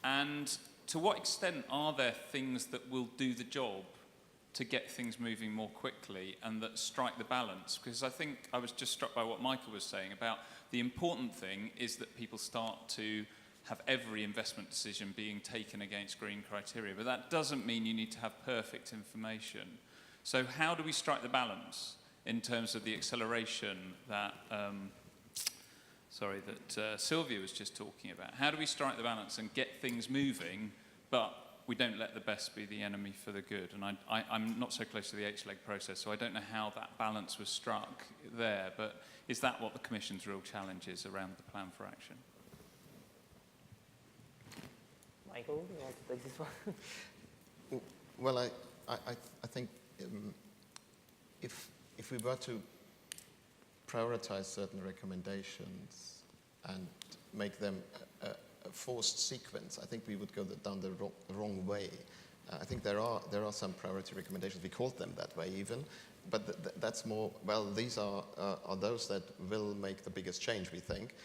And to what extent are there things that will do the job to get things moving more quickly and that strike the balance? Because I think I was just struck by what Michael was saying about the important thing is that people start to have every investment decision being taken against green criteria. But that doesn't mean you need to have perfect information. So how do we strike the balance in terms of the acceleration that, Sylvia was just talking about? How do we strike the balance and get things moving, but we don't let the best be the enemy for the good? And I'm not so close to the H-leg process, so I don't know how that balance was struck there, but is that what the Commission's real challenge is around the plan for action? Michael, you want to take this one? Well, I think if we were to prioritize certain recommendations and make them a forced sequence, I think we would go down the wrong way. I think there are some priority recommendations. We called them that way even, but that's more, well, these are those that will make the biggest change, we think.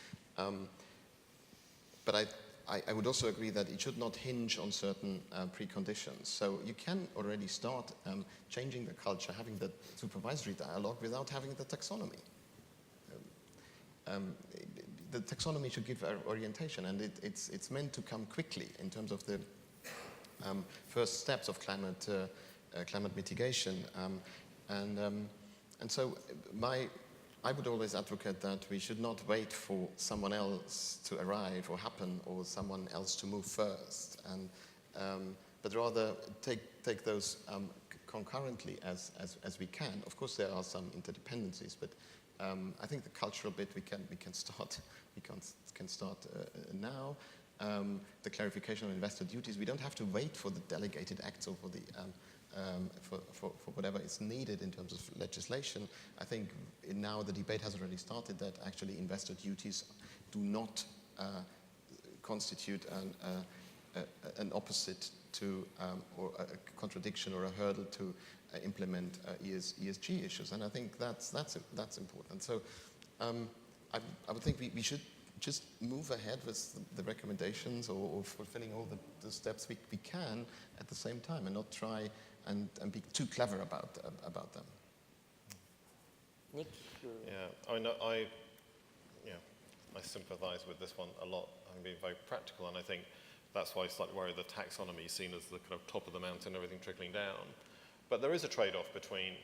But I would also agree that it should not hinge on certain preconditions. So you can already start changing the culture, having the supervisory dialogue without having the taxonomy. The taxonomy should give orientation, and it's meant to come quickly in terms of the first steps of climate mitigation. And so I would always advocate that we should not wait for someone else to arrive or happen or someone else to move first, but rather take those concurrently as we can. Of course, there are some interdependencies, but I think the cultural bit we can start now. The clarification of investor duties, we don't have to wait for the delegated acts or for the for whatever is needed in terms of legislation. I think now the debate has already started that actually investor duties do not constitute an opposite to or a contradiction or a hurdle to implement ESG issues, and I think that's important. So I would think we should just move ahead with the recommendations or fulfilling all the steps we can at the same time, and not try and be too clever about them. Nick? Yeah, I mean, I sympathise with this one a lot. I'm being very practical, and I think that's why I slightly worry the taxonomy is seen as the kind of top of the mountain, everything trickling down. But there is a trade-off between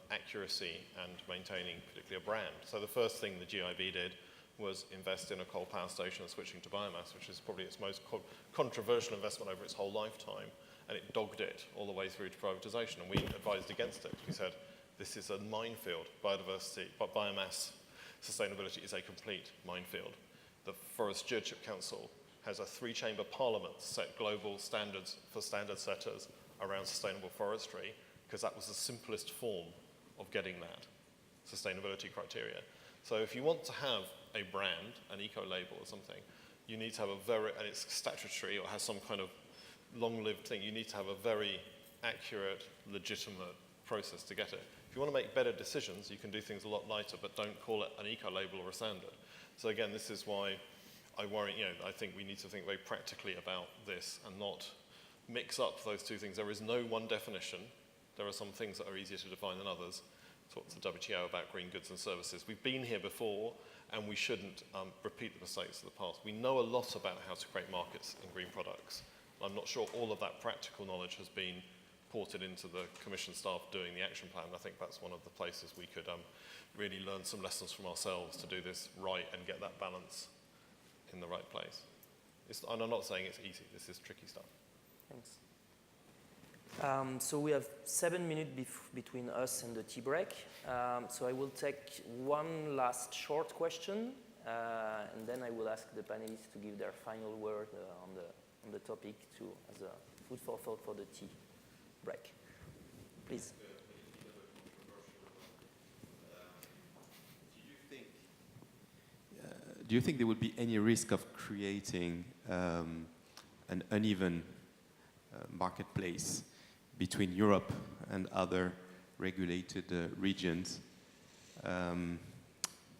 accuracy and maintaining particularly a brand. So the first thing the GIB did was invest in a coal power station and switching to biomass, which is probably its most controversial investment over its whole lifetime, and it dogged it all the way through to privatisation, and we advised against it. We said, this is a minefield. Biodiversity, but biomass sustainability is a complete minefield. The Forest Stewardship Council has a 3-chamber parliament set global standards for standard setters around sustainable forestry, because that was the simplest form of getting that sustainability criteria. So if you want to have a brand, an eco-label or something, you need to have and it's statutory or has some kind of long-lived thing, you need to have a very accurate, legitimate process to get it. If you want to make better decisions, you can do things a lot lighter, but don't call it an eco-label or a standard. So again, this is why I worry, I think we need to think very practically about this and not mix up those two things. There is no one definition. There are some things that are easier to define than others. Talk to the WTO about green goods and services. We've been here before, and we shouldn't repeat the mistakes of the past. We know a lot about how to create markets in green products. I'm not sure all of that practical knowledge has been ported into the Commission staff doing the action plan. I think that's one of the places we could really learn some lessons from ourselves to do this right and get that balance in the right place. And I'm not saying it's easy. This is tricky stuff. Thanks. So we have 7 minutes between us and the tea break. So I will take one last short question, and then I will ask the panelists to give their final word on the topic too, as a food for thought for the tea break. Please. Do you think there would be any risk of creating an uneven marketplace between Europe and other regulated regions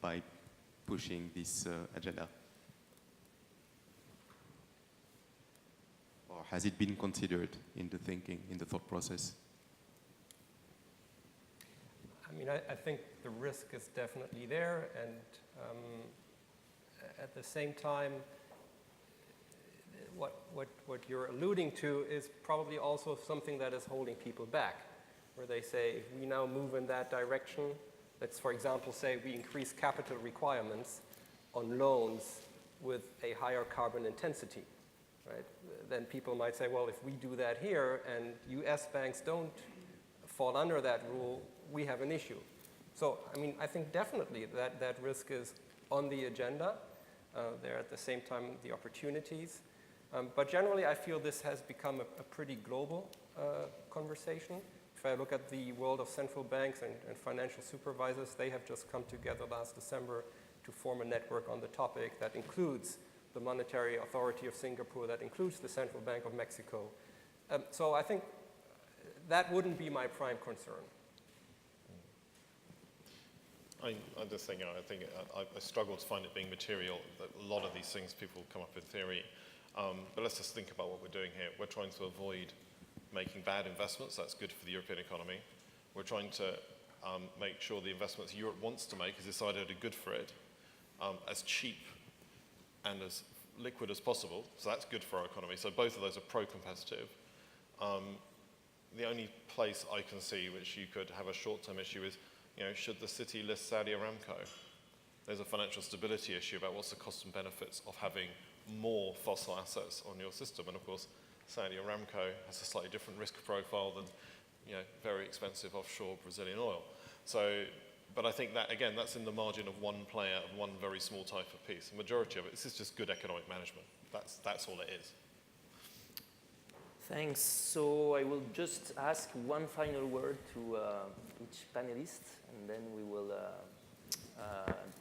by pushing this agenda? Or has it been considered in the thinking, in the thought process? I mean, I think the risk is definitely there, and at the same time, what you're alluding to is probably also something that is holding people back, where they say, if we now move in that direction, let's, for example, say we increase capital requirements on loans with a higher carbon intensity, right? Then people might say, well, if we do that here and US banks don't fall under that rule, we have an issue. So, I mean, I think definitely that risk is on the agenda. There are at the same time the opportunities. But generally, I feel this has become a pretty global conversation. If I look at the world of central banks and financial supervisors, they have just come together last December to form a network on the topic that includes the Monetary Authority of Singapore, that includes the Central Bank of Mexico. So I think that wouldn't be my prime concern. I just think, I struggle to find it being material. That a lot of these things people come up in theory. But let's just think about what we're doing here. We're trying to avoid making bad investments. That's good for the European economy. We're trying to make sure the investments Europe wants to make is decided are good for it, as cheap and as liquid as possible. So that's good for our economy. So both of those are pro-competitive. The only place I can see which you could have a short-term issue is, should the city list Saudi Aramco? There's a financial stability issue about what's the cost and benefits of having more fossil assets on your system. And of course, Saudi Aramco has a slightly different risk profile than, very expensive offshore Brazilian oil. So, but I think that, again, that's in the margin of one player, of one very small type of piece. The majority of it, this is just good economic management. That's all it is. Thanks. So I will just ask one final word to each panelist, and then we will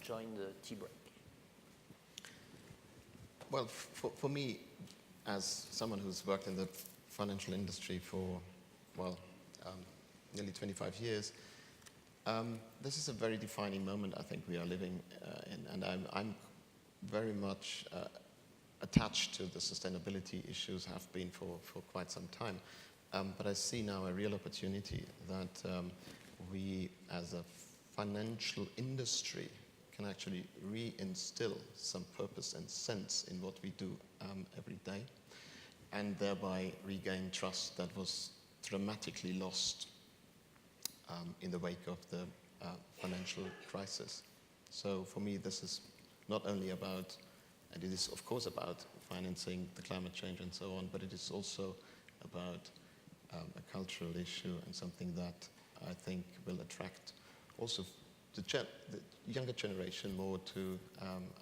join the tea break. Well, for me, as someone who's worked in the financial industry for, nearly 25 years, this is a very defining moment I think we are living in, and I'm very much attached to the sustainability issues, have been for quite some time. But I see now a real opportunity that we, as a financial industry, can actually reinstill some purpose and sense in what we do every day, and thereby regain trust that was dramatically lost in the wake of the financial crisis. So for me, this is not only about, and it is of course about financing the climate change and so on, but it is also about a cultural issue and something that I think will attract also the younger generation more to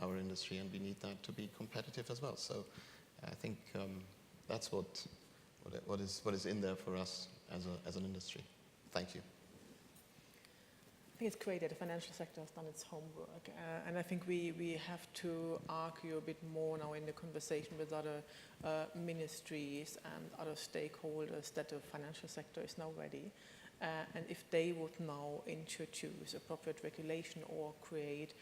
our industry, and we need that to be competitive as well. So I think that's what is in there for us as an industry. Thank you. I think it's great that the financial sector has done its homework, and I think we have to argue a bit more now in the conversation with other ministries and other stakeholders that the financial sector is now ready. And if they would now introduce appropriate regulation or create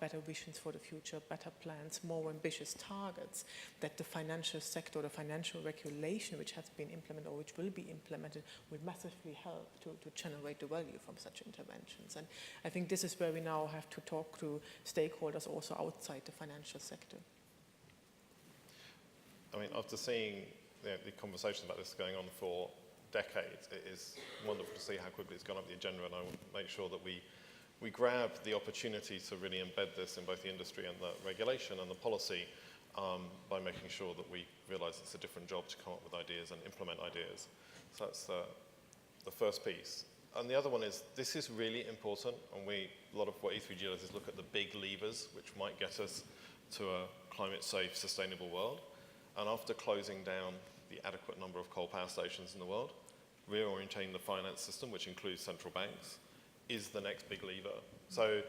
better visions for the future, better plans, more ambitious targets, that the financial sector, the financial regulation which has been implemented or which will be implemented will massively help to generate the value from such interventions. And I think this is where we now have to talk to stakeholders also outside the financial sector. I mean, after seeing the conversations about this going on for decades, it is wonderful to see how quickly it's gone up the agenda, and I will make sure that we grab the opportunity to really embed this in both the industry and the regulation and the policy by making sure that we realise it's a different job to come up with ideas and implement ideas. So that's the first piece. And the other one is, this is really important, and a lot of what E3G does is look at the big levers which might get us to a climate-safe, sustainable world. And after closing down the adequate number of coal power stations in the world, reorientating the finance system, which includes central banks, is the next big lever. So,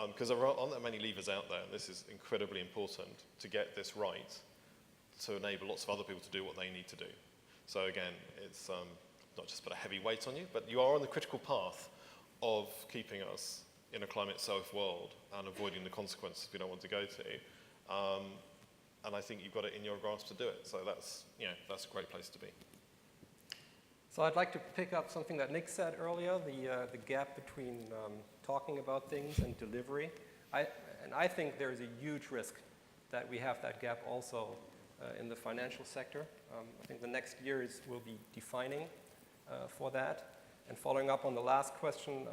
because there aren't that many levers out there, and this is incredibly important to get this right, to enable lots of other people to do what they need to do. So again, it's not just put a heavy weight on you, but you are on the critical path of keeping us in a climate-safe world and avoiding the consequences we don't want to go to. And I think you've got it in your grasp to do it. So that's, that's a great place to be. So I'd like to pick up something that Nick said earlier, the gap between talking about things and delivery. I think there's a huge risk that we have that gap also in the financial sector. I think the next years will be defining for that. And following up on the last question,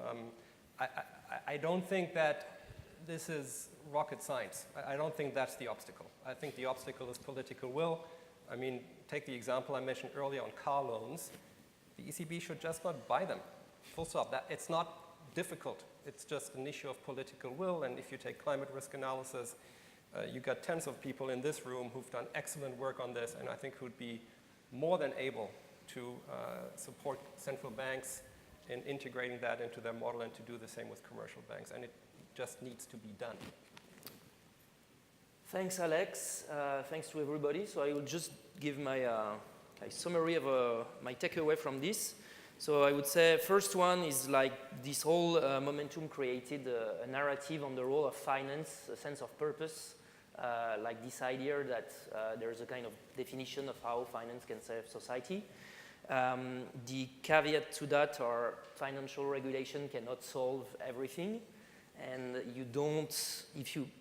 I don't think that this is rocket science. I don't think that's the obstacle. I think the obstacle is political will. I mean, take the example I mentioned earlier on car loans. The ECB should just not buy them. Full stop. It's not difficult. It's just an issue of political will. And if you take climate risk analysis, you've got tens of people in this room who've done excellent work on this, and I think who'd be more than able to support central banks in integrating that into their model and to do the same with commercial banks. And it just needs to be done. Thanks, Alex. Thanks to everybody. So I will just give my summary of my takeaway from this. So I would say first one is like this whole momentum created a narrative on the role of finance, a sense of purpose, like this idea that there's a kind of definition of how finance can serve society. The caveat to that are financial regulation cannot solve everything. And you don't,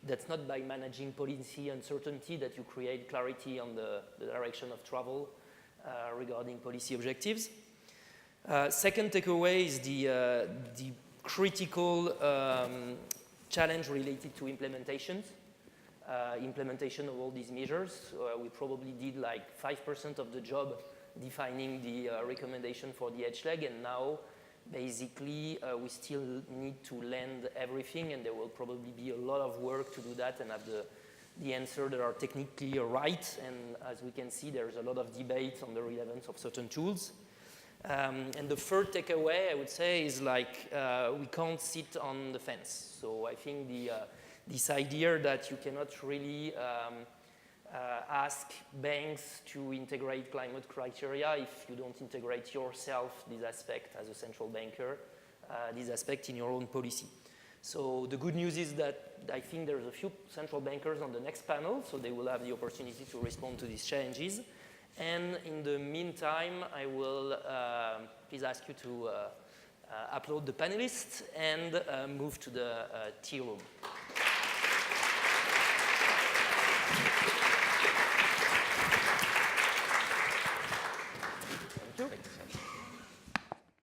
that's not by managing policy uncertainty that you create clarity on the direction of travel regarding policy objectives. Second takeaway is the critical challenge related to implementation of all these measures. We probably did like 5% of the job defining the recommendation for the H-leg, and now basically, we still need to land everything, and there will probably be a lot of work to do that and have the answer that are technically right. And as we can see, there's a lot of debate on the relevance of certain tools. And the third takeaway, I would say, is like we can't sit on the fence. So I think this idea that you cannot really ask banks to integrate climate criteria if you don't integrate yourself this aspect as a central banker, this aspect in your own policy. So the good news is that I think there's a few central bankers on the next panel, so they will have the opportunity to respond to these challenges. And in the meantime, I will please ask you to upload the panelists and move to the tea room.